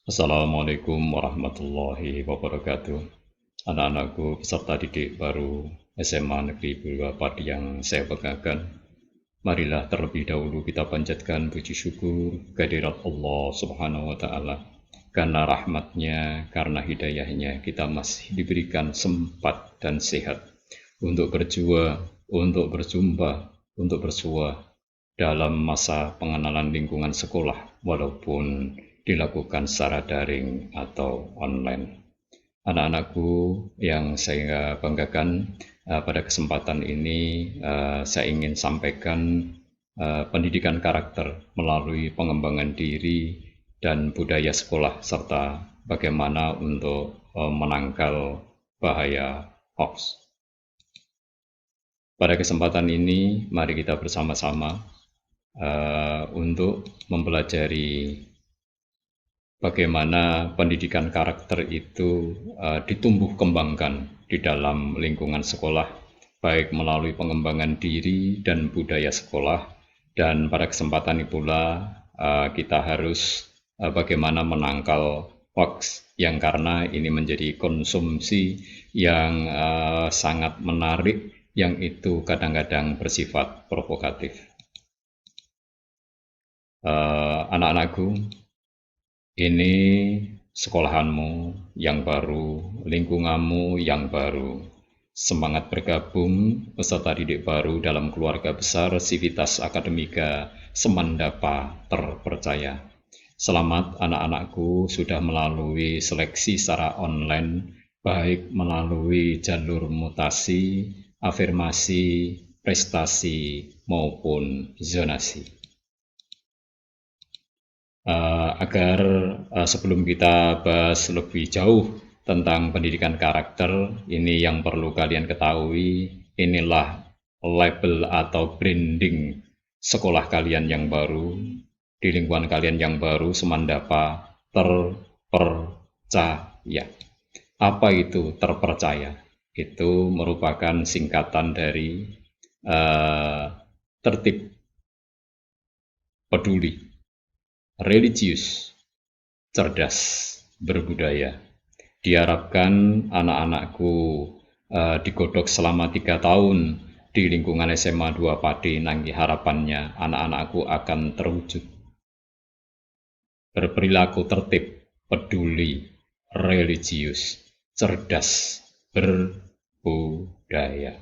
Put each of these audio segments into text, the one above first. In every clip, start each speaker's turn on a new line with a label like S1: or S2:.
S1: Assalamualaikum warahmatullahi wabarakatuh. Anak-anakku peserta didik baru SMA Negeri Bulwa Pati yang saya banggakan. Marilah terlebih dahulu kita panjatkan puji syukur kehadirat Allah Subhanahu wa Ta'ala. Karena rahmatnya, karena hidayahnya, kita masih diberikan sempat dan sehat untuk berjuang, untuk berjumpa, untuk bersua dalam masa pengenalan lingkungan sekolah, walaupun dilakukan secara daring atau online. Anak-anakku yang saya banggakan, pada kesempatan ini saya ingin sampaikan pendidikan karakter melalui pengembangan diri dan budaya sekolah serta bagaimana untuk menangkal bahaya hoax. Pada kesempatan ini, mari kita bersama-sama untuk mempelajari bagaimana pendidikan karakter itu ditumbuh kembangkan di dalam lingkungan sekolah, baik melalui pengembangan diri dan budaya sekolah. Dan pada kesempatan ini pula kita harus bagaimana menangkal hoax yang karena ini menjadi konsumsi yang sangat menarik, yang itu kadang-kadang bersifat provokatif. Anak-anakku, ini sekolahanmu yang baru, lingkunganmu yang baru. Semangat bergabung peserta didik baru dalam keluarga besar Civitas Akademika Semandapa Terpercaya. Selamat anak-anakku sudah melalui seleksi secara online, baik melalui jalur mutasi, afirmasi, prestasi, maupun zonasi. Agar sebelum kita bahas lebih jauh tentang pendidikan karakter, ini yang perlu kalian ketahui, inilah label atau branding sekolah kalian yang baru, di lingkungan kalian yang baru, Semandapa Terpercaya. Apa itu terpercaya? Itu merupakan singkatan dari tertib, peduli, religius, cerdas, berbudaya. Diharapkan anak-anakku digodok selama 3 tahun di lingkungan SMA 2 Padi. Nanti harapannya anak-anakku akan terwujud berperilaku tertib, peduli, religius, cerdas, berbudaya.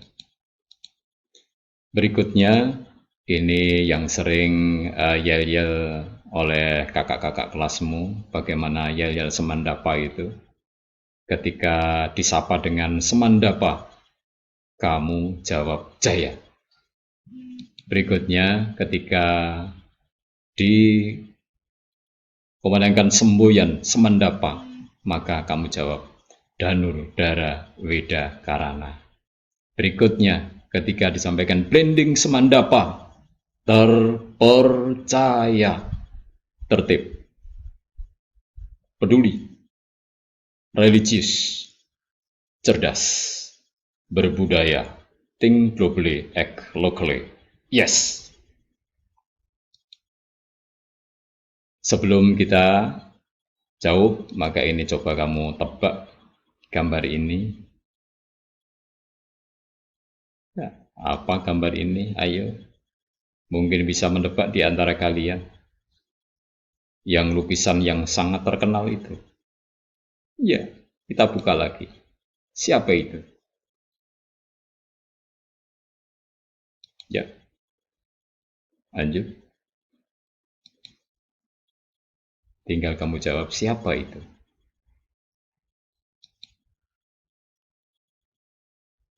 S1: Berikutnya, ini yang sering yel-yel oleh kakak-kakak kelasmu, bagaimana yel-yel Semandapa itu. Ketika disapa dengan Semandapa, kamu jawab Jaya. Berikutnya, ketika dikumandangkan semboyan Semandapa, maka kamu jawab Danur Dara Weda Karana. Berikutnya, ketika disampaikan blending Semandapa, terpercaya, tertib, peduli, religius, cerdas, berbudaya, think globally, act locally. Yes. Sebelum kita jawab, maka ini coba kamu tebak gambar ini. Nah, apa gambar ini? Ayo. Mungkin bisa menebak di antara kalian. Yang lukisan yang sangat terkenal itu. Ya, kita buka lagi. Siapa itu? Ya, lanjut. Tinggal kamu jawab siapa itu.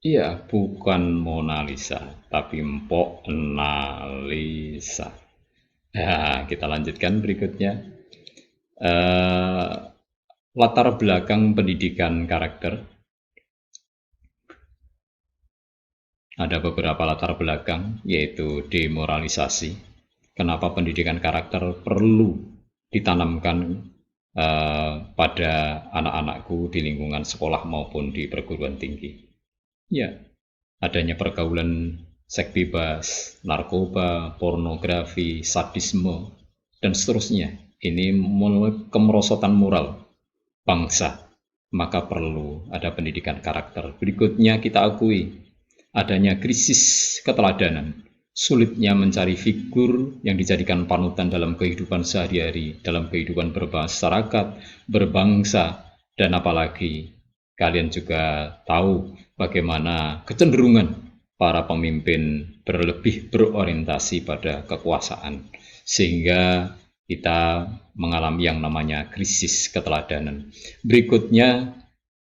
S1: Iya, bukan Mona Lisa, tapi Mpok Nalisa. Nah, kita lanjutkan berikutnya. Latar belakang pendidikan karakter. Ada beberapa latar belakang, yaitu demoralisasi. Kenapa pendidikan karakter perlu ditanamkan pada anak-anakku di lingkungan sekolah maupun di perguruan tinggi? Ya, adanya pergaulan seks bebas, narkoba, pornografi, sadisme, dan seterusnya ini kemerosotan moral bangsa, maka perlu ada pendidikan karakter. Berikutnya kita akui adanya krisis keteladanan, sulitnya mencari figur yang dijadikan panutan dalam kehidupan sehari-hari, dalam kehidupan bermasyarakat, berbangsa, dan apalagi kalian juga tahu bagaimana kecenderungan para pemimpin berlebih berorientasi pada kekuasaan, sehingga kita mengalami yang namanya krisis keteladanan. Berikutnya,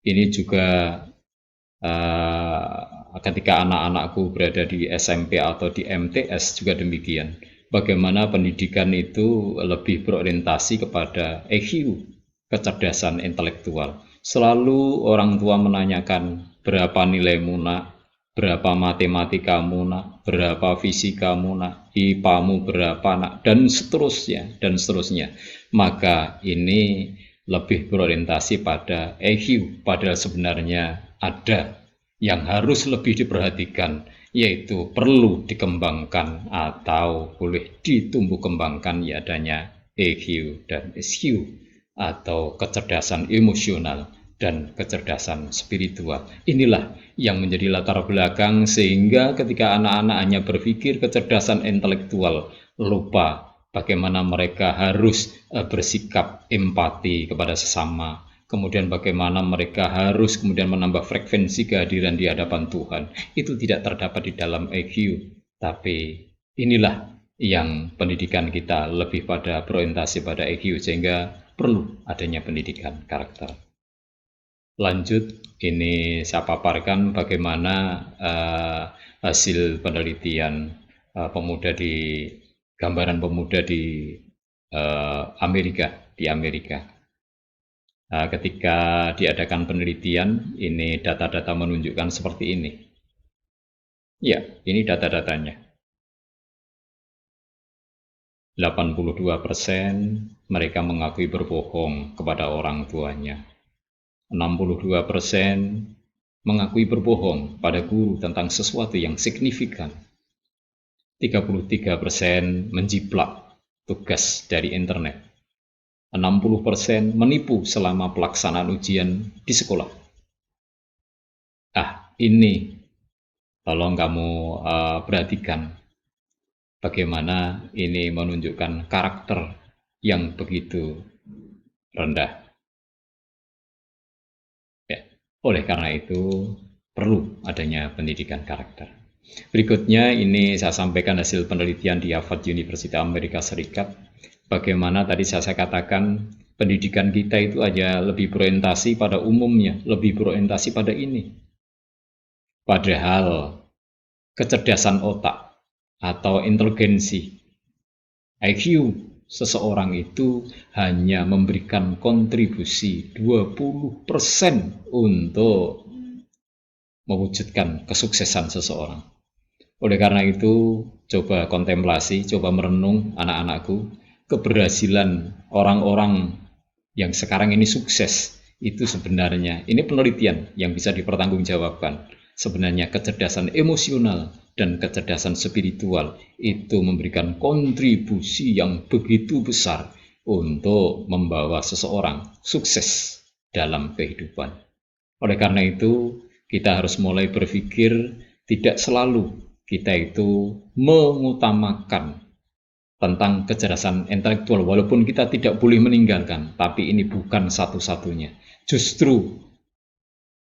S1: ini juga ketika anak-anakku berada di SMP atau di MTS juga demikian. Bagaimana pendidikan itu lebih berorientasi kepada EQ, kecerdasan intelektual. Selalu orang tua menanyakan berapa nilaimu nak, berapa matematikamu nak, berapa fisikamu nak, IPA-mu berapa nak, dan seterusnya, dan seterusnya. Maka ini lebih berorientasi pada EQ, padahal sebenarnya ada yang harus lebih diperhatikan, yaitu perlu dikembangkan atau boleh ditumbuh kembangkan, ya adanya EQ dan SQ, atau kecerdasan emosional dan kecerdasan spiritual. Inilah yang menjadi latar belakang sehingga ketika anak-anak hanya berpikir kecerdasan intelektual, lupa bagaimana mereka harus bersikap empati kepada sesama, kemudian bagaimana mereka harus kemudian menambah frekuensi kehadiran di hadapan Tuhan. Itu tidak terdapat di dalam EQ, tapi inilah yang pendidikan kita lebih pada berorientasi pada EQ, sehingga perlu adanya pendidikan karakter. Lanjut, ini saya paparkan bagaimana hasil penelitian pemuda di gambaran pemuda di Amerika. Ketika diadakan penelitian, ini data-data menunjukkan seperti ini. Ya, ini data-datanya. 82% mereka mengakui berbohong kepada orang tuanya. 62% mengakui berbohong pada guru tentang sesuatu yang signifikan. 33% menjiplak tugas dari internet. 60% menipu selama pelaksanaan ujian di sekolah. Ini tolong kamu perhatikan bagaimana ini menunjukkan karakter yang begitu rendah. Oleh karena itu, perlu adanya pendidikan karakter. Berikutnya, ini saya sampaikan hasil penelitian di Harvard University Amerika Serikat. Bagaimana tadi saya katakan, pendidikan kita itu aja lebih berorientasi pada umumnya, lebih berorientasi pada ini. Padahal, kecerdasan otak atau inteligensi, IQ, seseorang itu hanya memberikan kontribusi 20% untuk mewujudkan kesuksesan seseorang. Oleh karena itu, coba kontemplasi, coba merenung anak-anakku, keberhasilan orang-orang yang sekarang ini sukses itu sebenarnya, ini penelitian yang bisa dipertanggungjawabkan. Sebenarnya kecerdasan emosional dan kecerdasan spiritual itu memberikan kontribusi yang begitu besar untuk membawa seseorang sukses dalam kehidupan. Oleh karena itu, kita harus mulai berpikir tidak selalu kita itu mengutamakan tentang kecerdasan intelektual, walaupun kita tidak boleh meninggalkan, tapi ini bukan satu-satunya. Justru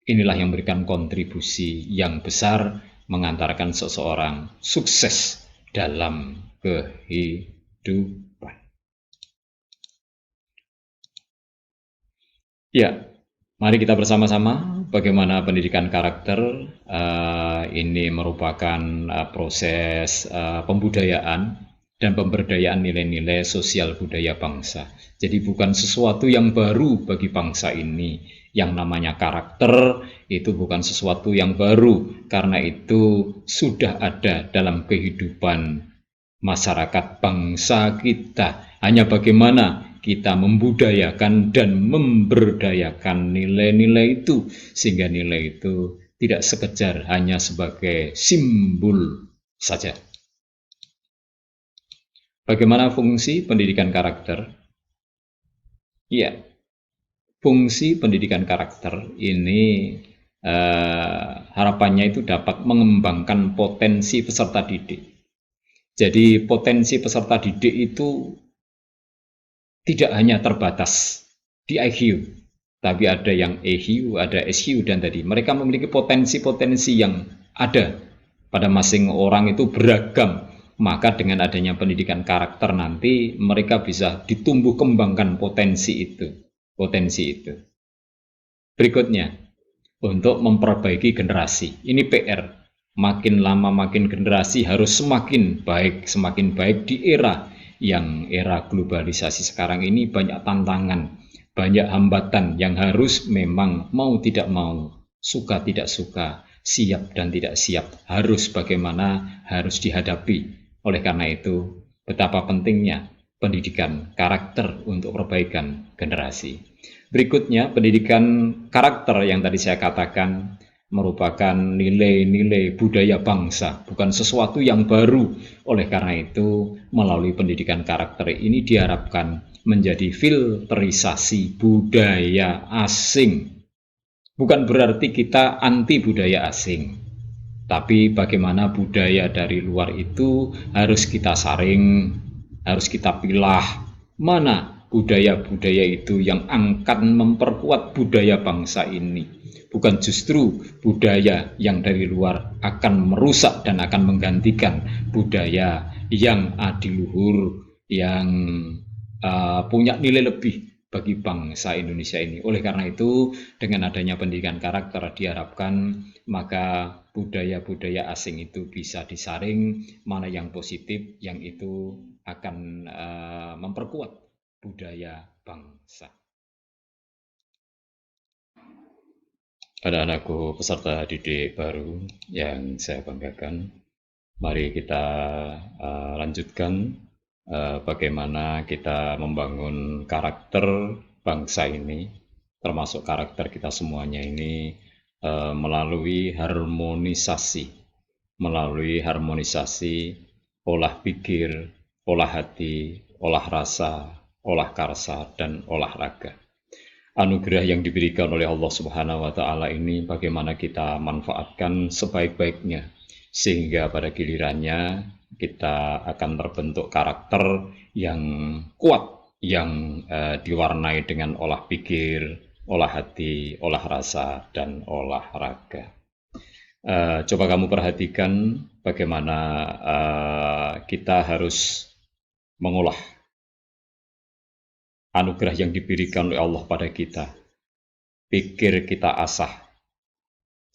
S1: inilah yang memberikan kontribusi yang besar mengantarkan seseorang sukses dalam kehidupan. Ya, mari kita bersama-sama bagaimana pendidikan karakter ini merupakan proses pembudayaan dan pemberdayaan nilai-nilai sosial budaya bangsa. Jadi bukan sesuatu yang baru bagi bangsa ini. Yang namanya karakter itu bukan sesuatu yang baru, karena itu sudah ada dalam kehidupan masyarakat bangsa kita. Hanya bagaimana kita membudayakan dan memberdayakan nilai-nilai itu, sehingga nilai itu tidak sekedar hanya sebagai simbol saja. Bagaimana fungsi pendidikan karakter? Iya, fungsi pendidikan karakter ini harapannya itu dapat mengembangkan potensi peserta didik. Jadi potensi peserta didik itu tidak hanya terbatas di IQ, tapi ada yang EQ, ada SQ, dan tadi mereka memiliki potensi-potensi yang ada pada masing orang itu beragam. Maka dengan adanya pendidikan karakter nanti mereka bisa ditumbuh kembangkan potensi itu. Potensi itu. Berikutnya, untuk memperbaiki generasi. Ini PR. Makin lama makin generasi harus semakin baik di era globalisasi sekarang ini banyak tantangan, banyak hambatan yang harus memang mau tidak mau, suka tidak suka, siap dan tidak siap, harus bagaimana harus dihadapi. Oleh karena itu, betapa pentingnya pendidikan karakter untuk perbaikan generasi. Berikutnya, pendidikan karakter yang tadi saya katakan merupakan nilai-nilai budaya bangsa, bukan sesuatu yang baru. Oleh karena itu, melalui pendidikan karakter ini diharapkan menjadi filterisasi budaya asing. Bukan berarti kita anti budaya asing, tapi bagaimana budaya dari luar itu harus kita saring, harus kita pilah, mana budaya-budaya itu yang akan memperkuat budaya bangsa ini, bukan justru budaya yang dari luar akan merusak dan akan menggantikan budaya yang adiluhur, yang punya nilai lebih bagi bangsa Indonesia ini. Oleh karena itu, dengan adanya pendidikan karakter diharapkan maka budaya-budaya asing itu bisa disaring, mana yang positif, yang itu akan memperkuat budaya bangsa. Anak-anakku peserta didik baru yang saya banggakan, mari kita lanjutkan bagaimana kita membangun karakter bangsa ini, termasuk karakter kita semuanya ini melalui harmonisasi olah pikir, olah hati, olah rasa, olah karsa, dan olahraga. Anugerah yang diberikan oleh Allah Subhanahu wa Ta'ala ini bagaimana kita manfaatkan sebaik-baiknya, sehingga pada gilirannya kita akan terbentuk karakter yang kuat, yang diwarnai dengan olah pikir, olah hati, olah rasa, dan olahraga. Coba kamu perhatikan bagaimana kita harus mengolah anugerah yang diberikan oleh Allah pada kita. Pikir kita asah,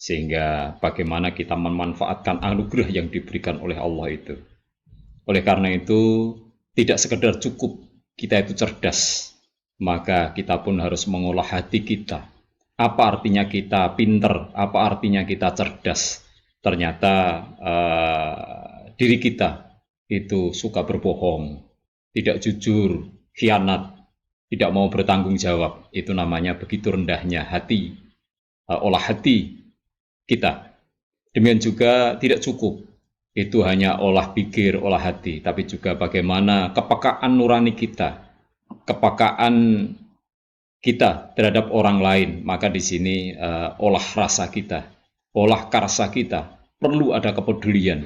S1: sehingga bagaimana kita memanfaatkan anugerah yang diberikan oleh Allah itu. Oleh karena itu, tidak sekedar cukup kita itu cerdas, maka kita pun harus mengolah hati kita. Apa artinya kita pinter? Apa artinya kita cerdas? Ternyata diri kita itu suka berbohong, tidak jujur, khianat, tidak mau bertanggung jawab. Itu namanya begitu rendahnya hati, olah hati kita. Demikian juga tidak cukup itu hanya olah pikir, olah hati, tapi juga bagaimana kepekaan nurani kita, kepekaan kita terhadap orang lain. Maka di sini olah rasa kita, olah karsa kita, perlu ada kepedulian,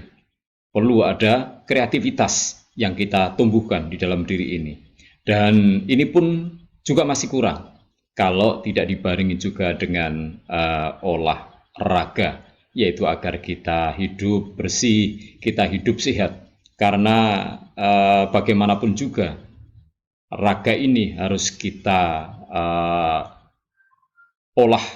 S1: perlu ada kreativitas yang kita tumbuhkan di dalam diri ini. Dan ini pun juga masih kurang kalau tidak dibarengi juga dengan olahraga, yaitu agar kita hidup bersih, kita hidup sehat. Karena bagaimanapun juga raga ini harus kita olah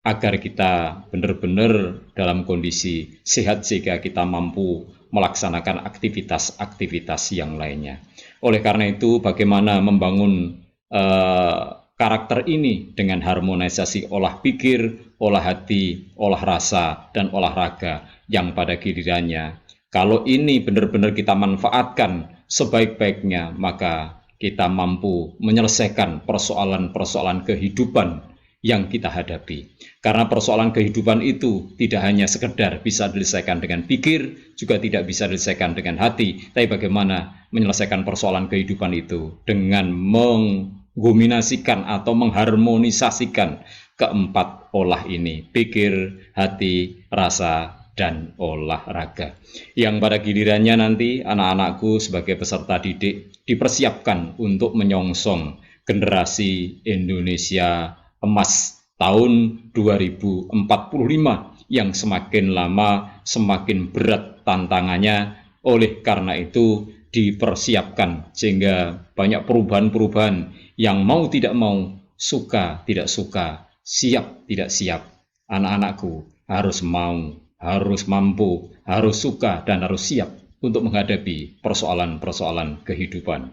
S1: agar kita benar-benar dalam kondisi sehat sehingga kita mampu melaksanakan aktivitas-aktivitas yang lainnya. Oleh karena itu, bagaimana membangun karakter ini dengan harmonisasi olah pikir, olah hati, olah rasa, dan olahraga yang pada gilirannya, kalau ini benar-benar kita manfaatkan sebaik-baiknya, maka kita mampu menyelesaikan persoalan-persoalan kehidupan yang kita hadapi. Karena persoalan kehidupan itu tidak hanya sekedar bisa diselesaikan dengan pikir, juga tidak bisa diselesaikan dengan hati, tapi bagaimana menyelesaikan persoalan kehidupan itu dengan mengkombinasikan atau mengharmonisasikan keempat olah ini, pikir, hati, rasa, dan olahraga. Yang pada gilirannya nanti anak-anakku sebagai peserta didik dipersiapkan untuk menyongsong generasi Indonesia emas tahun 2045 yang semakin lama semakin berat tantangannya. Oleh karena itu dipersiapkan sehingga banyak perubahan-perubahan yang mau tidak mau, suka tidak suka, siap tidak siap. Anak-anakku harus mau, harus mampu, harus suka, dan harus siap untuk menghadapi persoalan-persoalan kehidupan.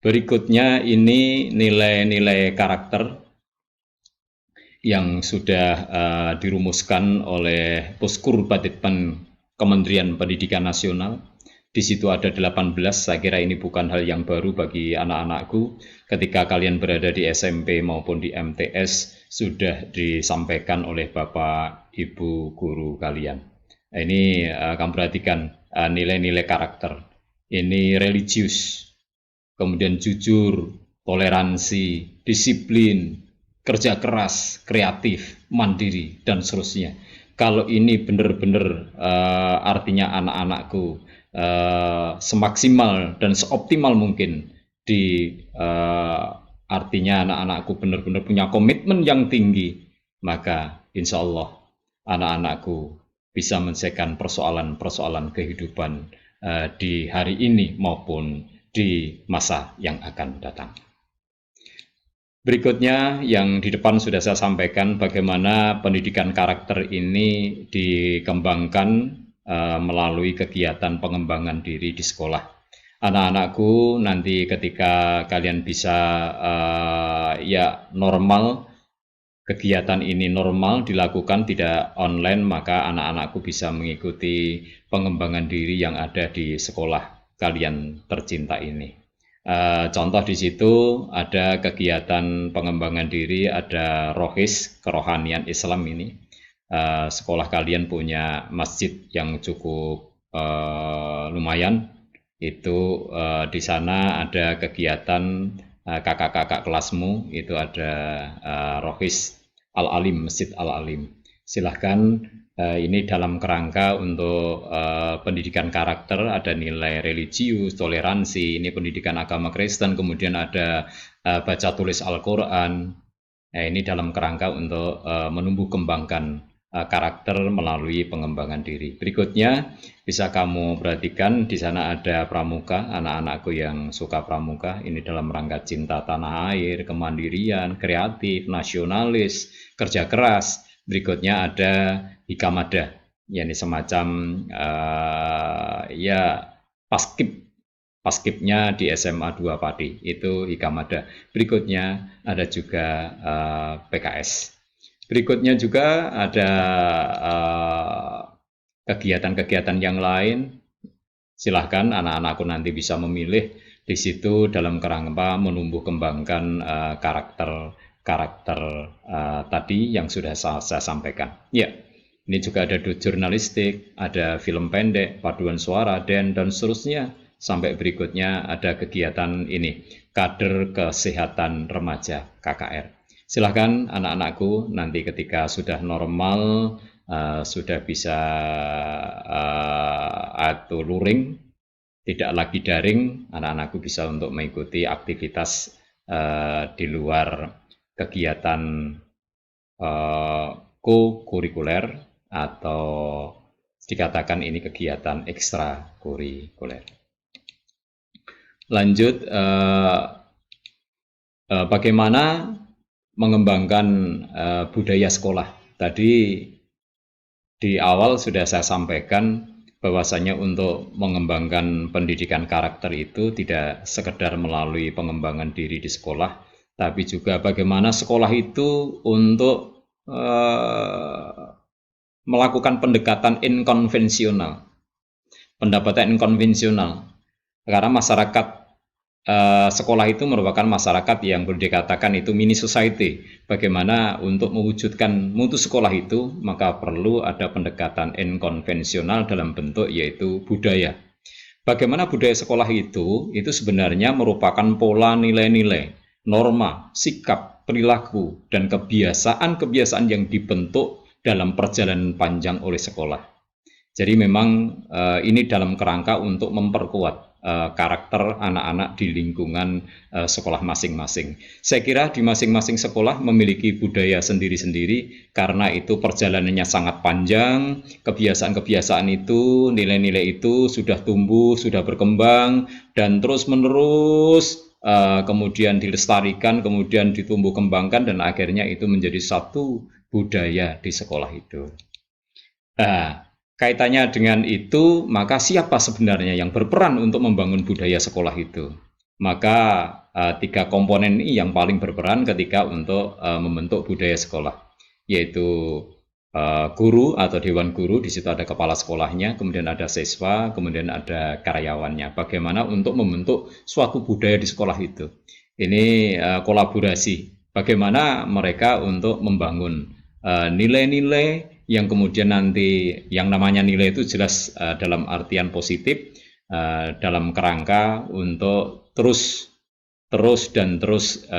S1: Berikutnya ini nilai-nilai karakter yang sudah dirumuskan oleh Puskur Baditpen Kementerian Pendidikan Nasional. Di situ ada 18, saya kira ini bukan hal yang baru bagi anak-anakku. Ketika kalian berada di SMP maupun di MTS, sudah disampaikan oleh Bapak Ibu guru kalian. Ini kamu perhatikan nilai-nilai karakter. Ini religius, kemudian jujur, toleransi, disiplin, kerja keras, kreatif, mandiri, dan seterusnya. Kalau ini benar-benar artinya anak-anakku semaksimal dan seoptimal mungkin di artinya anak-anakku benar-benar punya komitmen yang tinggi, maka insya Allah anak-anakku bisa menyelesaikan persoalan-persoalan kehidupan di hari ini maupun di masa yang akan datang. Berikutnya yang di depan sudah saya sampaikan bagaimana pendidikan karakter ini dikembangkan melalui kegiatan pengembangan diri di sekolah. Anak-anakku nanti ketika kalian bisa ya normal, kegiatan ini normal dilakukan tidak online, maka anak-anakku bisa mengikuti pengembangan diri yang ada di sekolah kalian tercinta ini. Contoh di situ ada kegiatan pengembangan diri, ada rohis, kerohanian Islam ini. Sekolah kalian punya masjid yang cukup lumayan. Itu di sana ada kegiatan kakak-kakak kelasmu, itu ada rohis Al-Alim, Masjid Al-Alim. Silahkan. Ini dalam kerangka untuk pendidikan karakter, ada nilai religius, toleransi, ini pendidikan agama Kristen, kemudian ada baca tulis Al-Quran. Ini dalam kerangka untuk menumbuh kembangkan karakter melalui pengembangan diri. Berikutnya bisa kamu perhatikan di sana ada pramuka, anak-anakku yang suka pramuka, ini dalam rangka cinta tanah air, kemandirian, kreatif, nasionalis, kerja keras. Berikutnya ada hikamada, yakni semacam ya paskibnya di SMA 2 Padi, itu hikamada. Berikutnya ada juga PKS. Berikutnya juga ada kegiatan-kegiatan yang lain. Silahkan anak-anakku nanti bisa memilih di situ dalam kerangka menumbuh kembangkan karakter tadi yang sudah saya sampaikan. Ya, ini juga ada jurnalistik, ada film pendek, paduan suara, dan seterusnya. Sampai berikutnya ada kegiatan ini, kader kesehatan remaja KKR. Silahkan anak-anakku nanti ketika sudah normal, sudah bisa atau luring, tidak lagi daring, anak-anakku bisa untuk mengikuti aktivitas di luar kegiatan co-kurikuler atau dikatakan ini kegiatan ekstrakurikuler. Lanjut, bagaimana mengembangkan budaya sekolah. Tadi di awal sudah saya sampaikan bahwasanya untuk mengembangkan pendidikan karakter itu tidak sekedar melalui pengembangan diri di sekolah, tapi juga bagaimana sekolah itu untuk melakukan pendekatan inkonvensional, pendapatan inkonvensional, karena masyarakat sekolah itu merupakan masyarakat yang boleh dikatakan itu mini society. Bagaimana untuk mewujudkan mutu sekolah itu, maka perlu ada pendekatan inkonvensional dalam bentuk yaitu budaya. Bagaimana budaya sekolah itu sebenarnya merupakan pola nilai-nilai, norma, sikap, perilaku, dan kebiasaan-kebiasaan yang dibentuk dalam perjalanan panjang oleh sekolah. Jadi memang ini dalam kerangka untuk memperkuat karakter anak-anak di lingkungan sekolah masing-masing. Saya kira di masing-masing sekolah memiliki budaya sendiri-sendiri karena itu perjalanannya sangat panjang, kebiasaan-kebiasaan itu, nilai-nilai itu sudah tumbuh, sudah berkembang dan terus-menerus kemudian dilestarikan, kemudian ditumbuh kembangkan dan akhirnya itu menjadi satu budaya di sekolah itu. Nah, kaitannya dengan itu, maka siapa sebenarnya yang berperan untuk membangun budaya sekolah itu? Maka tiga komponen ini yang paling berperan ketika untuk membentuk budaya sekolah, yaitu guru atau dewan guru, di situ ada kepala sekolahnya, kemudian ada siswa, kemudian ada karyawannya. Bagaimana untuk membentuk suatu budaya di sekolah itu? Ini kolaborasi. Bagaimana mereka untuk membangun nilai-nilai yang kemudian nanti yang namanya nilai itu jelas dalam artian positif, dalam kerangka untuk terus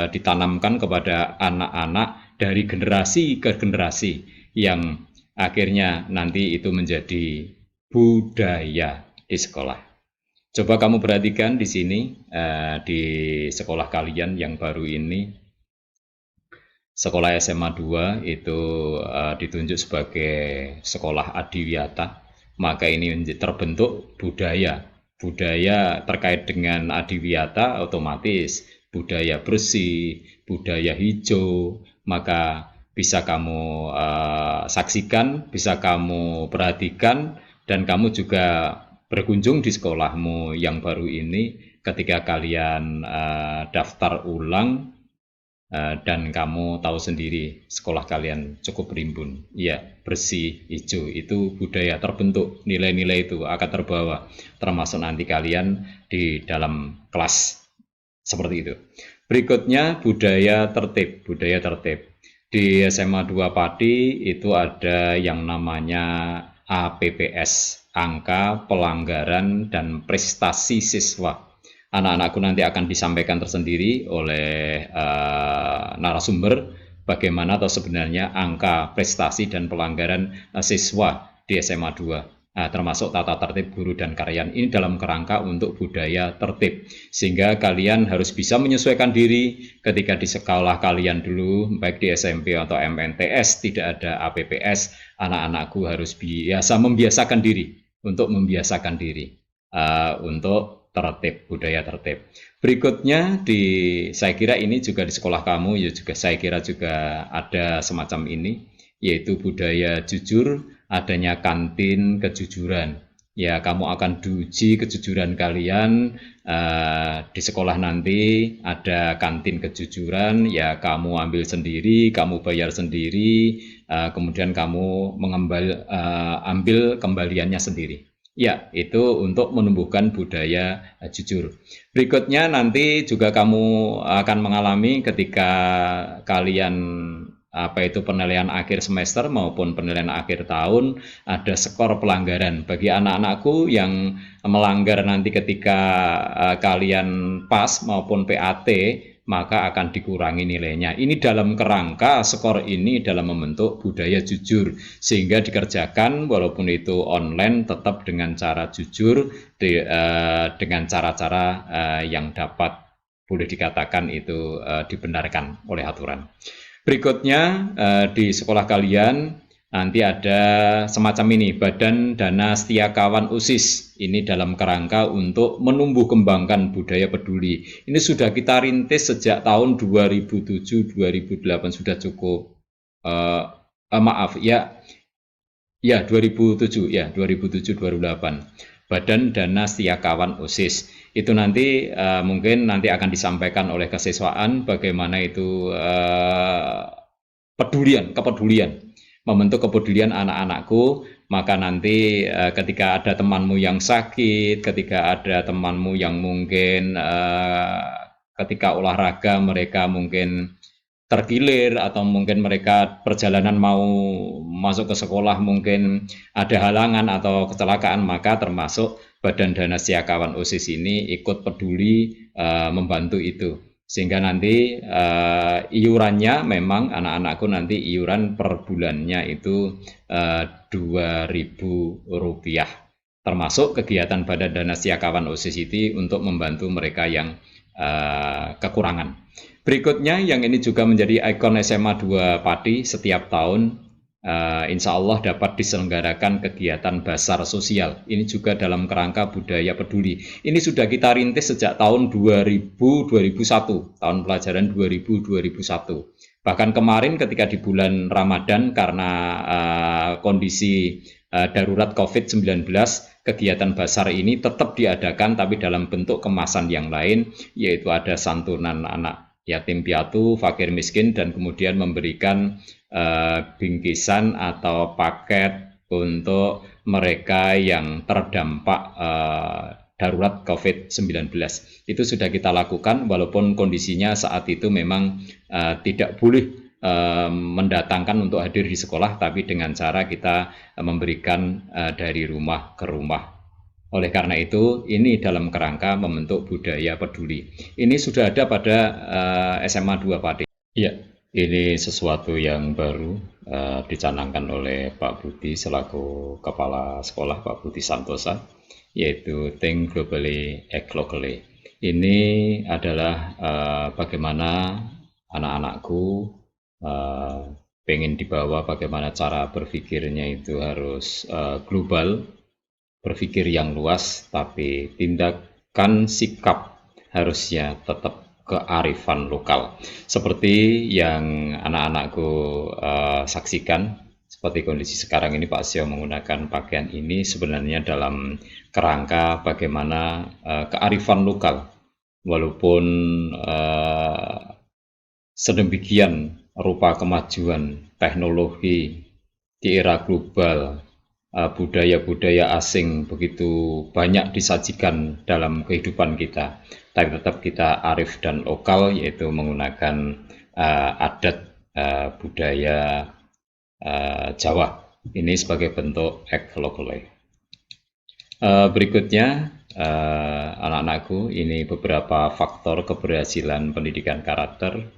S1: ditanamkan kepada anak-anak dari generasi ke generasi yang akhirnya nanti itu menjadi budaya di sekolah. Coba kamu perhatikan di sini di sekolah kalian yang baru ini, sekolah SMA 2 itu ditunjuk sebagai sekolah adiwiyata, maka ini terbentuk budaya terkait dengan adiwiyata otomatis budaya bersih, budaya hijau, maka bisa kamu saksikan, bisa kamu perhatikan, dan kamu juga berkunjung di sekolahmu yang baru ini ketika kalian daftar ulang. Dan kamu tahu sendiri sekolah kalian cukup rimbun, ya, bersih, hijau, itu budaya terbentuk, nilai-nilai itu akan terbawa, termasuk nanti kalian di dalam kelas seperti itu. Berikutnya budaya tertib, di SMA 2 Padi itu ada yang namanya APPS, angka pelanggaran dan prestasi siswa. Anak-anakku nanti akan disampaikan tersendiri oleh narasumber bagaimana atau sebenarnya angka prestasi dan pelanggaran siswa di SMA 2, termasuk tata tertib guru dan karyawan. Ini dalam kerangka untuk budaya tertib, sehingga kalian harus bisa menyesuaikan diri ketika di sekolah kalian dulu, baik di SMP atau MNTS tidak ada APPS. Anak-anakku harus membiasakan diri untuk tertib, budaya tertib. Berikutnya saya kira ini juga di sekolah kamu ya juga saya kira juga ada semacam ini, yaitu budaya jujur, adanya kantin kejujuran. Ya, kamu akan diuji kejujuran kalian di sekolah nanti ada kantin kejujuran, ya kamu ambil sendiri, kamu bayar sendiri, kemudian kamu ambil kembaliannya sendiri. Ya, itu untuk menumbuhkan budaya jujur. Berikutnya nanti juga kamu akan mengalami ketika kalian penilaian akhir semester maupun penilaian akhir tahun, ada skor pelanggaran. Bagi anak-anakku yang melanggar nanti ketika kalian pas maupun PAT, maka akan dikurangi nilainya. Ini dalam kerangka skor ini dalam membentuk budaya jujur, sehingga dikerjakan walaupun itu online tetap dengan cara jujur, dengan cara-cara yang dapat boleh dikatakan itu dibenarkan oleh aturan. Berikutnya di sekolah kalian nanti ada semacam ini, Badan Dana Setia Kawan OSIS. Ini dalam kerangka untuk menumbuh kembangkan budaya peduli. Ini sudah kita rintis sejak tahun 2007-2008, sudah cukup maaf ya 2007-2008. Badan Dana Setia Kawan OSIS. Itu nanti mungkin nanti akan disampaikan oleh kesiswaan bagaimana itu kepedulian, membentuk kepedulian anak-anakku. Maka nanti ketika ada temanmu yang sakit, ketika ada temanmu yang mungkin ketika olahraga mereka mungkin terkilir atau mungkin mereka perjalanan mau masuk ke sekolah mungkin ada halangan atau kecelakaan, maka termasuk Badan Dana Siakawan OSIS ini ikut peduli membantu itu. Sehingga nanti iurannya memang anak-anakku nanti iuran per bulannya itu Rp2.000, termasuk kegiatan Badan Dana Siakawan OSIS itu untuk membantu mereka yang kekurangan. Berikutnya yang ini juga menjadi ikon SMA 2 Pati, setiap tahun insya Allah dapat diselenggarakan kegiatan basar sosial. Ini juga dalam kerangka budaya peduli. Ini sudah kita rintis sejak tahun 2001, tahun pelajaran 2000-2001. Bahkan kemarin ketika di bulan Ramadan karena kondisi darurat COVID-19, kegiatan basar ini tetap diadakan tapi dalam bentuk kemasan yang lain, yaitu ada santunan anak yatim piatu, fakir miskin, dan kemudian memberikan bingkisan atau paket untuk mereka yang terdampak darurat COVID-19. Itu sudah kita lakukan walaupun kondisinya saat itu memang tidak boleh mendatangkan untuk hadir di sekolah, tapi dengan cara kita memberikan dari rumah ke rumah. Oleh karena itu, ini dalam kerangka membentuk budaya peduli. Ini sudah ada pada SMA 2 Pati. Iya, ini sesuatu yang baru dicanangkan oleh Pak Budi selaku Kepala Sekolah, Pak Budi Santosa, yaitu Think Globally, Act Locally. Ini adalah bagaimana anak-anakku pengen dibawa bagaimana cara berpikirnya itu harus global, berpikir yang luas, tapi tindakan sikap harusnya tetap kearifan lokal. Seperti yang anak-anakku saksikan, seperti kondisi sekarang ini Pak Sio menggunakan pakaian ini sebenarnya dalam kerangka bagaimana kearifan lokal. Walaupun sedemikian rupa kemajuan teknologi di era global, budaya-budaya asing begitu banyak disajikan dalam kehidupan kita, tapi tetap kita arif dan lokal, yaitu menggunakan adat budaya Jawa. Ini sebagai bentuk act locally. Berikutnya anak-anakku, ini beberapa faktor keberhasilan pendidikan karakter.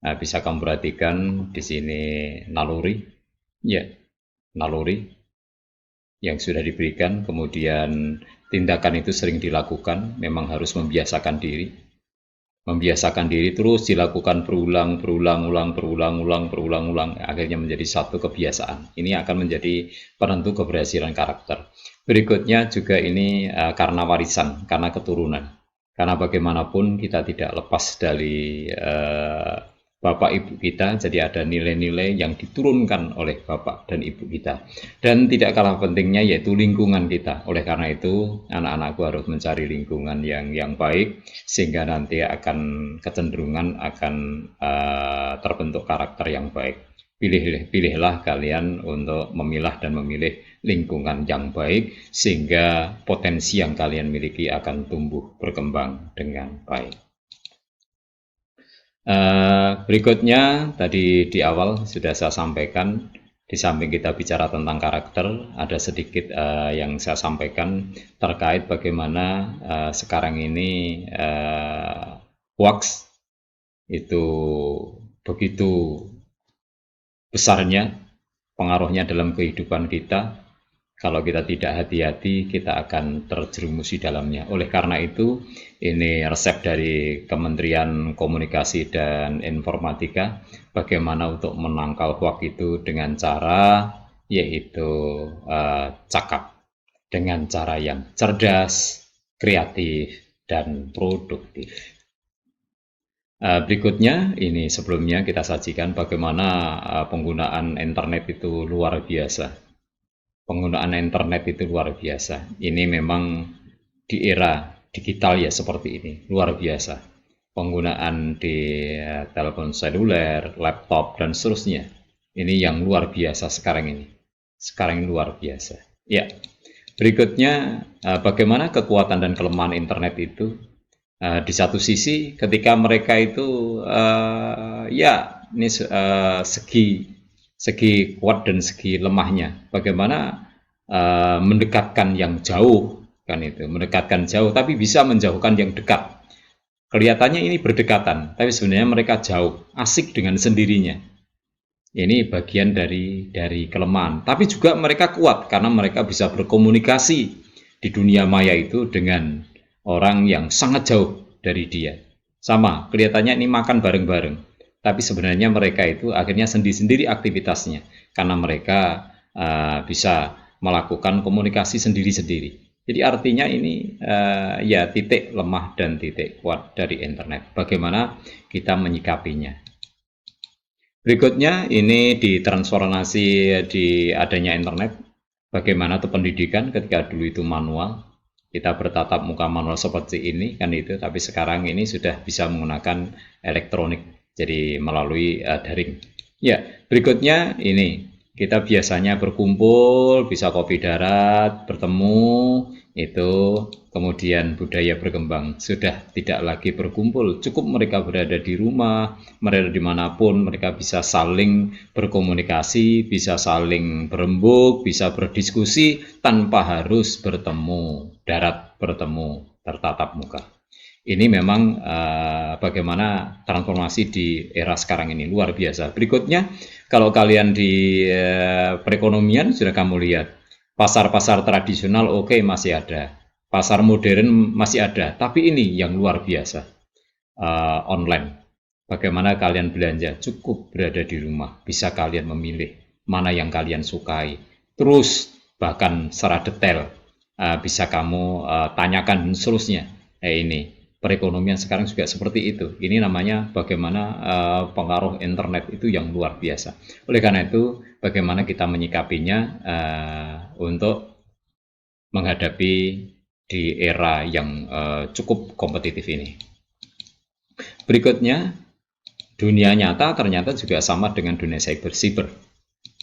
S1: Bisa kamu perhatikan di sini naluri, ya, naluri yang sudah diberikan, kemudian tindakan itu sering dilakukan, memang harus membiasakan diri terus dilakukan berulang, akhirnya menjadi satu kebiasaan. Ini akan menjadi penentu keberhasilan karakter. Berikutnya juga ini karena warisan, karena keturunan. Karena bagaimanapun kita tidak lepas dari bapak ibu kita, jadi ada nilai-nilai yang diturunkan oleh bapak dan ibu kita. Dan tidak kalah pentingnya yaitu lingkungan kita. Oleh karena itu, anak-anakku harus mencari lingkungan yang baik, sehingga nanti akan kecenderungan akan terbentuk karakter yang baik. Pilihlah kalian untuk memilah dan memilih lingkungan yang baik, sehingga potensi yang kalian miliki akan tumbuh berkembang dengan baik. Berikutnya tadi di awal sudah saya sampaikan, di samping kita bicara tentang karakter, ada sedikit yang saya sampaikan terkait bagaimana sekarang ini hoax itu begitu besarnya pengaruhnya dalam kehidupan kita. Kalau kita tidak hati-hati, kita akan terjerumus di dalamnya. Oleh karena itu, ini resep dari Kementerian Komunikasi dan Informatika, bagaimana untuk menangkal hoax itu dengan cara, yaitu cakap, dengan cara yang cerdas, kreatif, dan produktif. Berikutnya, ini sebelumnya kita sajikan bagaimana penggunaan internet itu luar biasa. Penggunaan internet itu luar biasa. Ini memang di era digital ya seperti ini, luar biasa. Penggunaan di telepon seluler, laptop, dan seterusnya. Ini yang luar biasa sekarang ini. Sekarang ini luar biasa. Ya, berikutnya bagaimana kekuatan dan kelemahan internet itu. Di satu sisi ketika mereka itu ya ini segi kuat dan segi lemahnya. Bagaimana mendekatkan yang jauh, kan itu, mendekatkan jauh, tapi bisa menjauhkan yang dekat. Kelihatannya ini berdekatan, tapi sebenarnya mereka jauh, asik dengan sendirinya. Ini bagian dari kelemahan. Tapi juga mereka kuat karena mereka bisa berkomunikasi di dunia maya itu dengan orang yang sangat jauh dari dia. Sama, kelihatannya ini makan bareng-bareng. Tapi sebenarnya mereka itu akhirnya sendiri-sendiri aktivitasnya karena mereka bisa melakukan komunikasi sendiri-sendiri. Jadi artinya ini ya titik lemah dan titik kuat dari internet. Bagaimana kita menyikapinya. Berikutnya ini ditransformasi di adanya internet. Bagaimana tuh pendidikan ketika dulu itu manual. Kita bertatap muka manual seperti ini kan itu, tapi sekarang ini sudah bisa menggunakan elektronik. Jadi melalui daring. Ya, berikutnya ini kita biasanya berkumpul, bisa kopi darat, bertemu, itu kemudian budaya berkembang. Sudah tidak lagi berkumpul, cukup mereka berada di rumah, mereka dimanapun, mereka bisa saling berkomunikasi, bisa saling berembuk, bisa berdiskusi tanpa harus bertemu darat, bertemu tertatap muka. Ini memang bagaimana transformasi di era sekarang ini luar biasa. Berikutnya, kalau kalian di perekonomian sudah kamu lihat, pasar-pasar tradisional oke, masih ada, pasar modern masih ada, tapi ini yang luar biasa, online. Bagaimana kalian belanja? Cukup berada di rumah, bisa kalian memilih mana yang kalian sukai. Terus bahkan secara detail bisa kamu tanyakan dan seterusnya. Ini perekonomian sekarang juga seperti itu. Ini namanya bagaimana pengaruh internet itu yang luar biasa. Oleh karena itu, bagaimana kita menyikapinya untuk menghadapi di era yang cukup kompetitif ini. Berikutnya, dunia nyata ternyata juga sama dengan dunia cyber,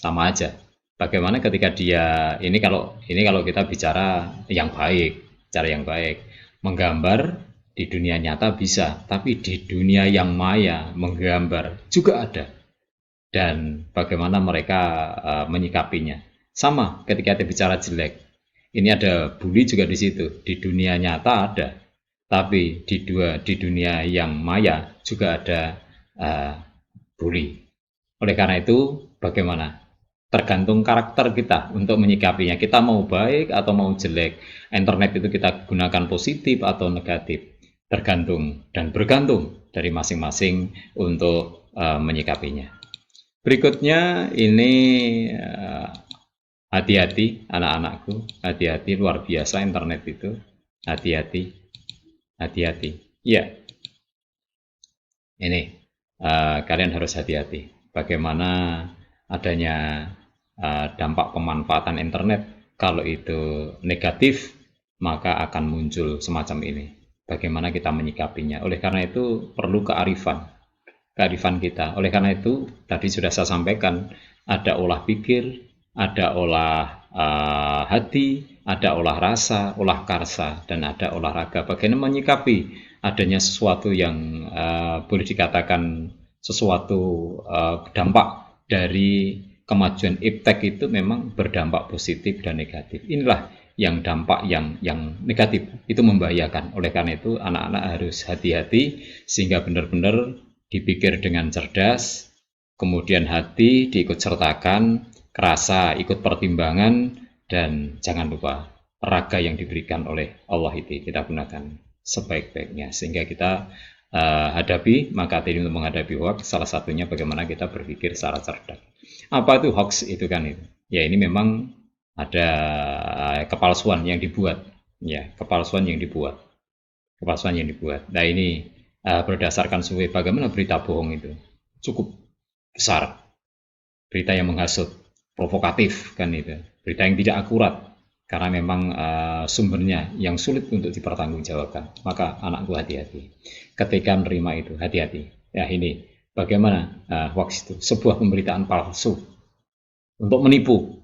S1: sama aja. Bagaimana ketika dia ini kalau kita bicara yang baik, cara yang baik, menggambar di dunia nyata bisa, tapi di dunia yang maya menggambar juga ada. Dan bagaimana mereka menyikapinya. Sama ketika kita bicara jelek. Ini ada bully juga di situ. Di dunia nyata ada, tapi di dunia yang maya juga ada bully. Oleh karena itu, bagaimana? Tergantung karakter kita untuk menyikapinya. Kita mau baik atau mau jelek. Internet itu kita gunakan positif atau negatif. Tergantung dan bergantung dari masing-masing untuk menyikapinya. Berikutnya ini hati-hati anak-anakku. Hati-hati, luar biasa internet itu. Hati-hati. Hati-hati. Ya, ini kalian harus hati-hati. Bagaimana adanya dampak pemanfaatan internet, kalau itu negatif maka akan muncul semacam ini. Bagaimana kita menyikapinya. Oleh karena itu perlu kearifan kita. Oleh karena itu tadi sudah saya sampaikan, ada olah pikir, ada olah hati, ada olah rasa, olah karsa, dan ada olahraga. Bagaimana menyikapi adanya sesuatu yang boleh dikatakan sesuatu dampak dari kemajuan iptek itu memang berdampak positif dan negatif. Inilah yang dampak yang negatif itu membahayakan. Oleh karena itu anak-anak harus hati-hati sehingga benar-benar dipikir dengan cerdas, kemudian hati diikut sertakan, kerasa ikut pertimbangan, dan jangan lupa raga yang diberikan oleh Allah itu kita gunakan sebaik-baiknya sehingga kita hadapi. Maka ini untuk menghadapi hoax salah satunya bagaimana kita berpikir secara cerdas. Apa itu hoax itu kan itu? Ya ini memang ada kepalsuan yang dibuat, ya kepalsuan yang dibuat. Nah ini berdasarkan survei bagaimana berita bohong itu cukup besar, berita yang menghasut, provokatif kan itu, berita yang tidak akurat karena memang sumbernya yang sulit untuk dipertanggungjawabkan. Maka anakku hati-hati ketika menerima itu, hati-hati. Ya ini bagaimana hoax itu sebuah pemberitaan palsu untuk menipu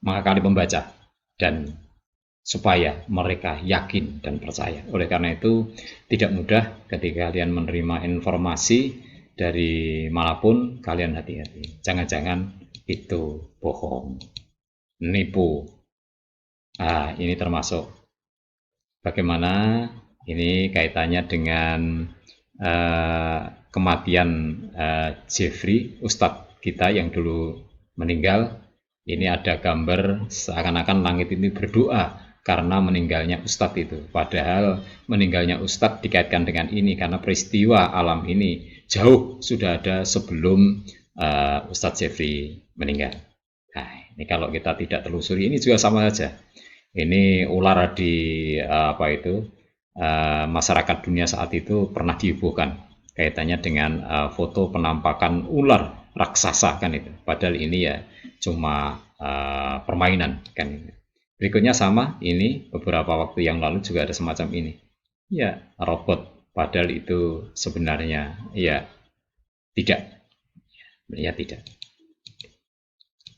S1: mengakali pembaca dan supaya mereka yakin dan percaya. Oleh karena itu tidak mudah ketika kalian menerima informasi dari manapun kalian hati-hati. Jangan-jangan itu bohong, nipu. Ini termasuk bagaimana ini kaitannya dengan uh, kematian Jeffrey, Ustadz kita yang dulu meninggal. Ini ada gambar seakan-akan langit ini berdoa karena meninggalnya Ustadz itu. Padahal meninggalnya Ustadz dikaitkan dengan ini karena peristiwa alam ini jauh sudah ada sebelum Ustadz Jeffrey meninggal. Nah, ini kalau kita tidak telusuri ini juga sama saja. Ini ular di masyarakat dunia saat itu pernah dihebohkan kaitannya dengan foto penampakan ular raksasa kan itu. Padahal ini ya cuma permainan kan. Berikutnya sama, ini beberapa waktu yang lalu juga ada semacam ini. Ya, robot. Padahal itu sebenarnya ya tidak. Ya tidak.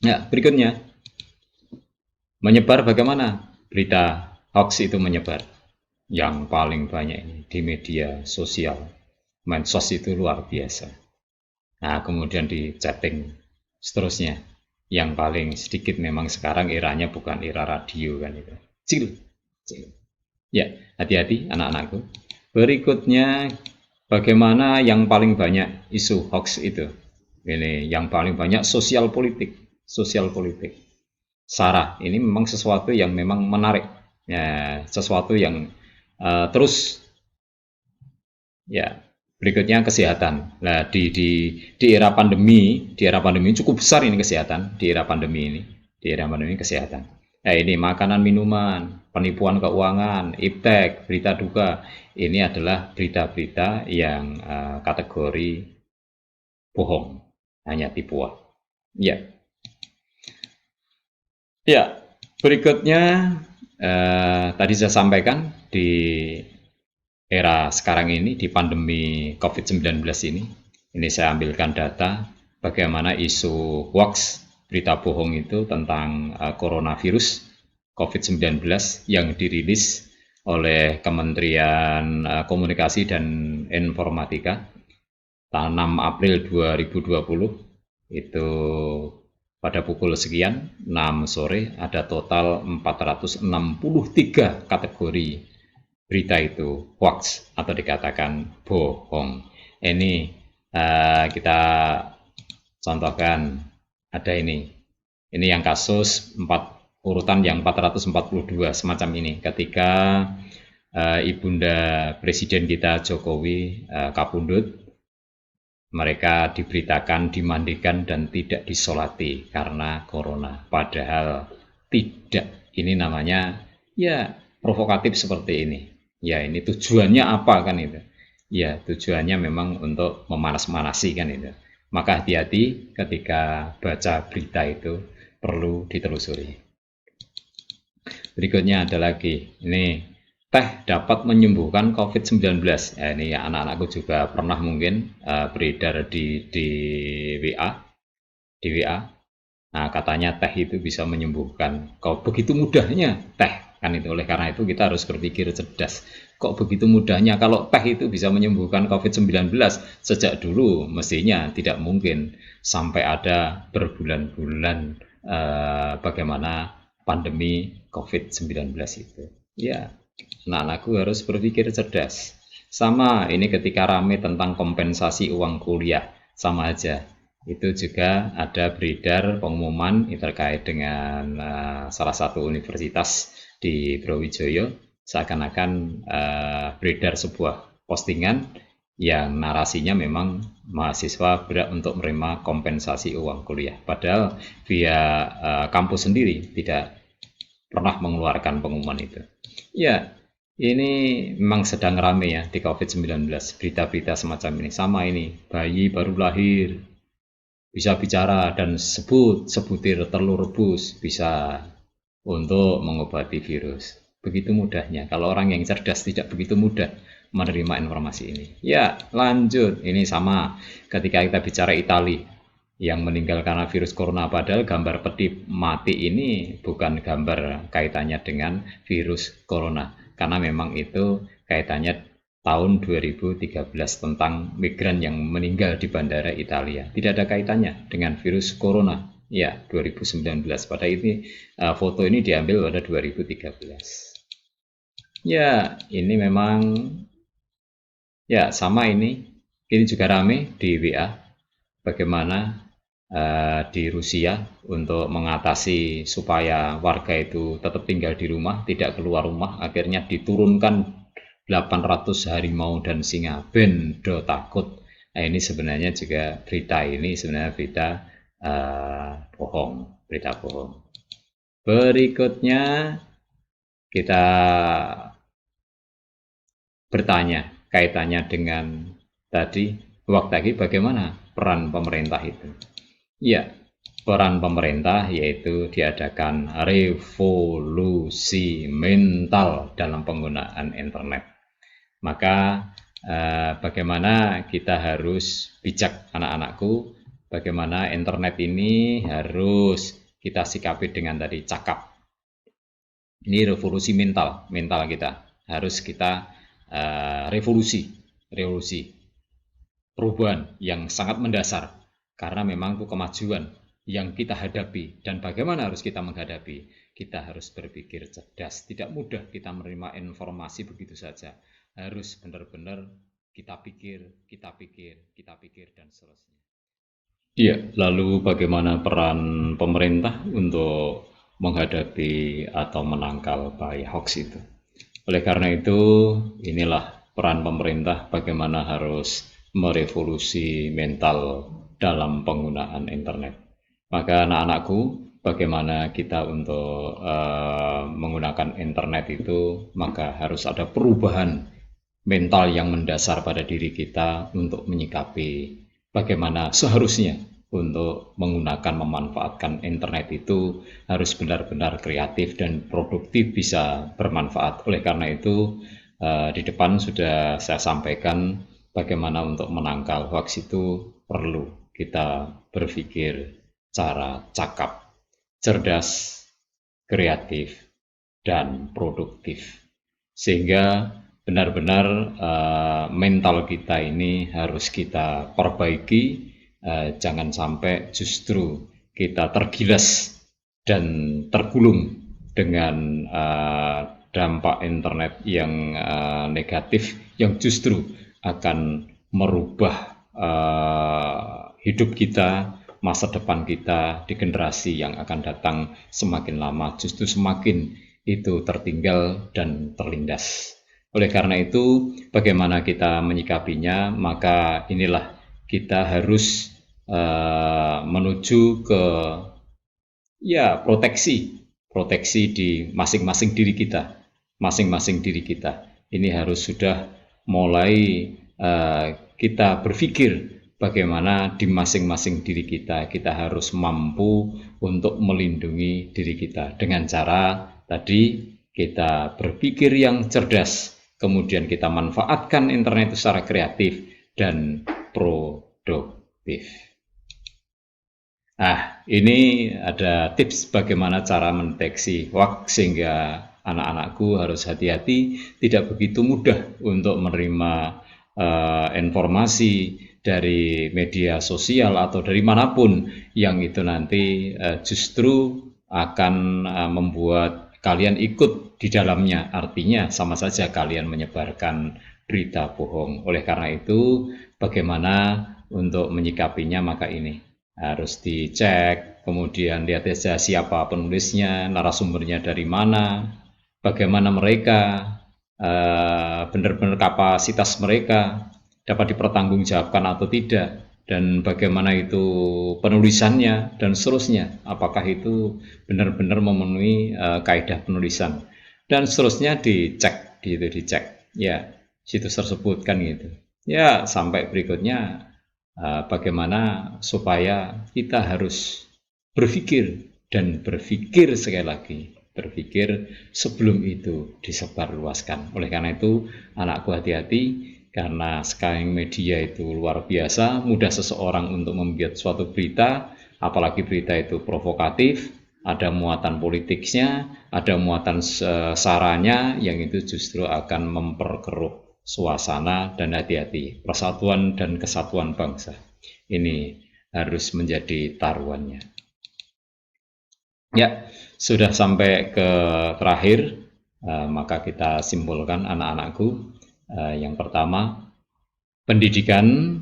S1: Ya, berikutnya menyebar bagaimana berita hoax itu menyebar. Yang paling banyak ini di media sosial. Medsos itu luar biasa. Nah, kemudian di chatting seterusnya. Yang paling sedikit memang sekarang eranya bukan era radio kan itu. Cil. Ya, hati-hati anak-anakku. Berikutnya bagaimana yang paling banyak isu hoax itu. Ini yang paling banyak sosial politik. Sarah, ini memang sesuatu yang memang menarik. Ya, sesuatu yang terus ya. Berikutnya kesehatan. Nah, di era pandemi cukup besar ini kesehatan di era pandemi ini. Di era pandemi kesehatan. Nah, ini makanan minuman, penipuan keuangan, iptek, berita duka. Ini adalah berita-berita yang kategori bohong, hanya tipuan. Ya. Ya, berikutnya tadi saya sampaikan di era sekarang ini di pandemi COVID-19 ini saya ambilkan data bagaimana isu hoax, berita bohong itu tentang coronavirus COVID-19 yang dirilis oleh Kementerian Komunikasi dan Informatika 6 April 2020 itu pada pukul sekian 6 sore ada total 463 kategori berita itu hoax atau dikatakan bohong. Ini kita contohkan ada ini yang kasus urutan yang 442 semacam ini ketika Ibunda Presiden kita Jokowi kapundut, mereka diberitakan dimandikan dan tidak disolati karena corona. Padahal tidak, ini namanya ya provokatif seperti ini. Ya, ini tujuannya apa kan itu? Ya, tujuannya memang untuk memanas-manasi kan itu. Maka hati-hati ketika baca berita itu, perlu ditelusuri. Berikutnya ada lagi, ini teh dapat menyembuhkan COVID-19. Ya, ini ya, anak-anakku juga pernah mungkin beredar di WA. Nah, katanya teh itu bisa menyembuhkan. Kok begitu mudahnya teh? Kan itu, oleh karena itu kita harus berpikir cerdas. Kok begitu mudahnya kalau teh itu bisa menyembuhkan COVID-19? Sejak dulu mestinya tidak mungkin sampai ada berbulan-bulan bagaimana pandemi COVID-19 itu. Ya, anak-anakku harus berpikir cerdas. Sama ini ketika rame tentang kompensasi uang kuliah, sama aja. Itu juga ada beredar pengumuman terkait dengan salah satu universitas di Brawijaya, seakan-akan beredar sebuah postingan yang narasinya memang mahasiswa berhak untuk menerima kompensasi uang kuliah. Padahal via kampus sendiri tidak pernah mengeluarkan pengumuman itu. Ya, ini memang sedang rame ya di COVID-19, berita-berita semacam ini. Sama ini, bayi baru lahir, bisa bicara dan sebutir telur rebus bisa untuk mengobati virus. Begitu mudahnya. Kalau orang yang cerdas tidak begitu mudah menerima informasi ini. Ya, lanjut. Ini sama ketika kita bicara Italia yang meninggal karena virus corona, padahal gambar peti mati ini bukan gambar kaitannya dengan virus corona, karena memang itu kaitannya tahun 2013 tentang migran yang meninggal di bandara Italia. Tidak ada kaitannya dengan virus corona. Ya, 2019. Pada ini foto ini diambil pada 2013. Ya, ini memang ya sama ini. Ini juga rame di WA. Bagaimana di Rusia untuk mengatasi supaya warga itu tetap tinggal di rumah, tidak keluar rumah, akhirnya diturunkan 800 harimau dan singa. Ben do takut. Nah, ini sebenarnya juga berita ini sebenarnya berita bohong, berita bohong. Berikutnya kita bertanya kaitannya dengan tadi bagaimana peran pemerintah itu. Ya, peran pemerintah yaitu diadakan revolusi mental dalam penggunaan internet. Maka bagaimana kita harus bijak anak-anakku, bagaimana internet ini harus kita sikapi dengan tadi cakap. Ini revolusi mental kita. Harus kita revolusi perubahan yang sangat mendasar karena memang itu kemajuan yang kita hadapi. Dan bagaimana harus kita menghadapi? Kita harus berpikir cerdas. Tidak mudah kita menerima informasi begitu saja. Harus benar-benar kita pikir, dan seterusnya. Iya, lalu bagaimana peran pemerintah untuk menghadapi atau menangkal bahaya hoax itu? Oleh karena itu, inilah peran pemerintah bagaimana harus merevolusi mental dalam penggunaan internet. Maka anak-anakku, bagaimana kita untuk menggunakan internet itu, maka harus ada perubahan mental yang mendasar pada diri kita untuk menyikapi bagaimana seharusnya untuk menggunakan, memanfaatkan internet itu harus benar-benar kreatif dan produktif, bisa bermanfaat. Oleh karena itu, di depan sudah saya sampaikan bagaimana untuk menangkal hoax itu perlu kita berpikir cara cakap, cerdas, kreatif, dan produktif. Sehingga benar-benar mental kita ini harus kita perbaiki, jangan sampai justru kita tergilas dan tergulung dengan dampak internet yang negatif yang justru akan merubah hidup kita, masa depan kita di generasi yang akan datang. Semakin lama justru semakin itu tertinggal dan terlindas. Oleh karena itu, bagaimana kita menyikapinya, maka inilah kita harus menuju ke proteksi di masing-masing diri kita. Ini harus sudah mulai kita berpikir bagaimana di masing-masing diri kita harus mampu untuk melindungi diri kita dengan cara tadi kita berpikir yang cerdas, kemudian kita manfaatkan internet itu secara kreatif dan produktif. Nah, ini ada tips bagaimana cara mendeteksi hoax sehingga anak-anakku harus hati-hati, tidak begitu mudah untuk menerima informasi dari media sosial atau dari manapun yang itu nanti justru akan membuat kalian ikut di dalamnya. Artinya sama saja kalian menyebarkan berita bohong. Oleh karena itu, bagaimana untuk menyikapinya, maka ini harus dicek, kemudian lihat saja siapa penulisnya, narasumbernya dari mana, bagaimana mereka, benar-benar kapasitas mereka dapat dipertanggungjawabkan atau tidak, dan bagaimana itu penulisannya dan seterusnya, apakah itu benar-benar memenuhi kaidah penulisan dan seterusnya, dicek ya situs tersebut kan gitu ya. Sampai berikutnya bagaimana supaya kita harus berpikir sekali lagi, berpikir sebelum itu disebarluaskan. Oleh karena itu, anakku hati-hati, karena sekarang media itu luar biasa, mudah seseorang untuk membuat suatu berita, apalagi berita itu provokatif, ada muatan politiknya, ada muatan saranya yang itu justru akan memperkeruh suasana, dan hati-hati. Persatuan dan kesatuan bangsa. Ini harus menjadi taruhannya. Ya, sudah sampai ke terakhir, maka kita simpulkan anak-anakku. Yang pertama, pendidikan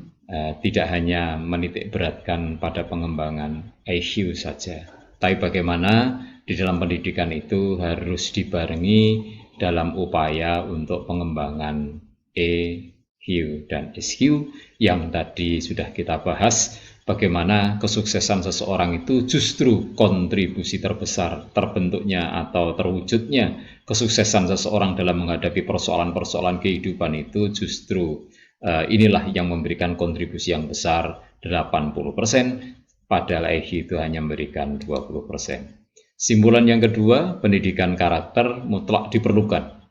S1: tidak hanya menitik beratkan pada pengembangan IQ saja, tapi bagaimana di dalam pendidikan itu harus dibarengi dalam upaya untuk pengembangan EQ dan SQ yang tadi sudah kita bahas. Bagaimana kesuksesan seseorang itu justru kontribusi terbesar terbentuknya atau terwujudnya kesuksesan seseorang dalam menghadapi persoalan-persoalan kehidupan itu justru inilah yang memberikan kontribusi yang besar 80%, padahal IQ itu hanya memberikan 20%. Simpulan yang kedua, pendidikan karakter mutlak diperlukan.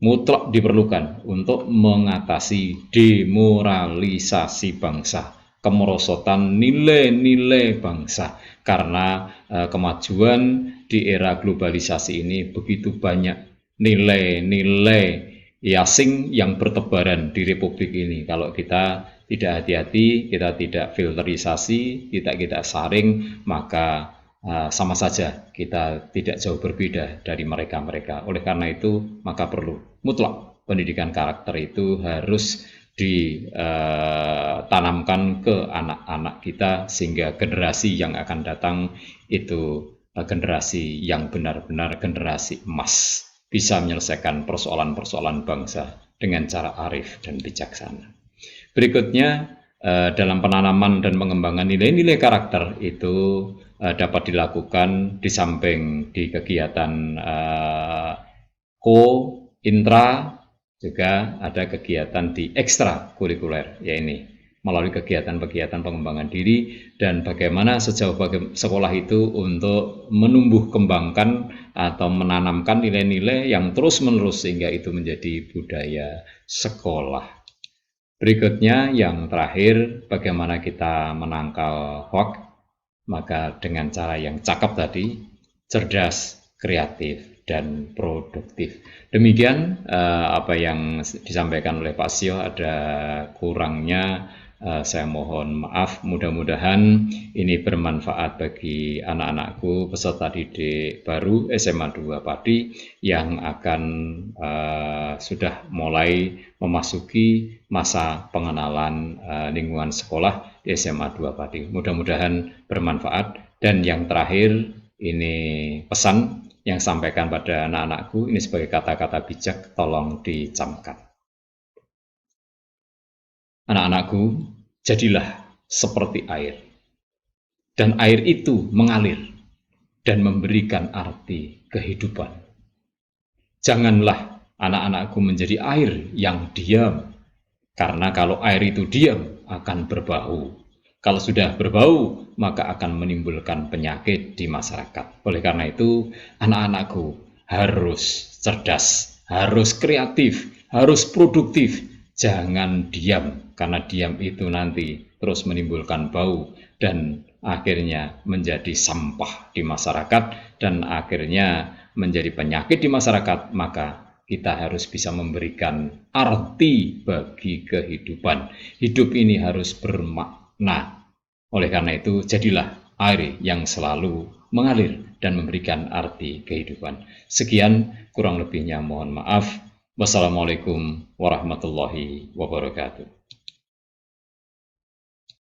S1: Mutlak diperlukan untuk mengatasi demoralisasi bangsa, kemerosotan nilai-nilai bangsa, karena kemajuan di era globalisasi ini begitu banyak nilai-nilai asing yang bertebaran di republik ini. Kalau kita tidak hati-hati, kita tidak filterisasi, kita saring, maka sama saja kita tidak jauh berbeda dari mereka-mereka. Oleh karena itu, maka perlu mutlak pendidikan karakter itu harus ditanamkan ke anak-anak kita, sehingga generasi yang akan datang itu generasi yang benar-benar generasi emas, bisa menyelesaikan persoalan-persoalan bangsa dengan cara arif dan bijaksana. Berikutnya, dalam penanaman dan pengembangan nilai-nilai karakter itu dapat dilakukan di samping di kegiatan intra, juga ada kegiatan di ekstra kurikuler, yaitu melalui kegiatan-kegiatan pengembangan diri dan bagaimana sejauh sekolah itu untuk menumbuh kembangkan atau menanamkan nilai-nilai yang terus-menerus sehingga itu menjadi budaya sekolah. Berikutnya yang terakhir, bagaimana kita menangkal hoax, maka dengan cara yang cakep tadi, cerdas, kreatif, dan produktif. Demikian apa yang disampaikan oleh Pak Sio, ada kurangnya saya mohon maaf. Mudah-mudahan ini bermanfaat bagi anak-anakku peserta didik baru SMA 2 Padi yang akan sudah mulai memasuki masa pengenalan lingkungan sekolah di SMA 2 Padi. Mudah-mudahan bermanfaat. Dan yang terakhir, ini pesan yang sampaikan pada anak-anakku, ini sebagai kata-kata bijak, tolong dicamkan. Anak-anakku, jadilah seperti air, dan air itu mengalir dan memberikan arti kehidupan. Janganlah anak-anakku menjadi air yang diam, karena kalau air itu diam akan berbau. Kalau sudah berbau, maka akan menimbulkan penyakit di masyarakat. Oleh karena itu, anak-anakku harus cerdas, harus kreatif, harus produktif. Jangan diam, karena diam itu nanti terus menimbulkan bau dan akhirnya menjadi sampah di masyarakat dan akhirnya menjadi penyakit di masyarakat. Maka kita harus bisa memberikan arti bagi kehidupan. Hidup ini harus bermakna. Oleh karena itu, jadilah air yang selalu mengalir dan memberikan arti kehidupan. Sekian, kurang lebihnya mohon maaf. Wassalamualaikum warahmatullahi wabarakatuh.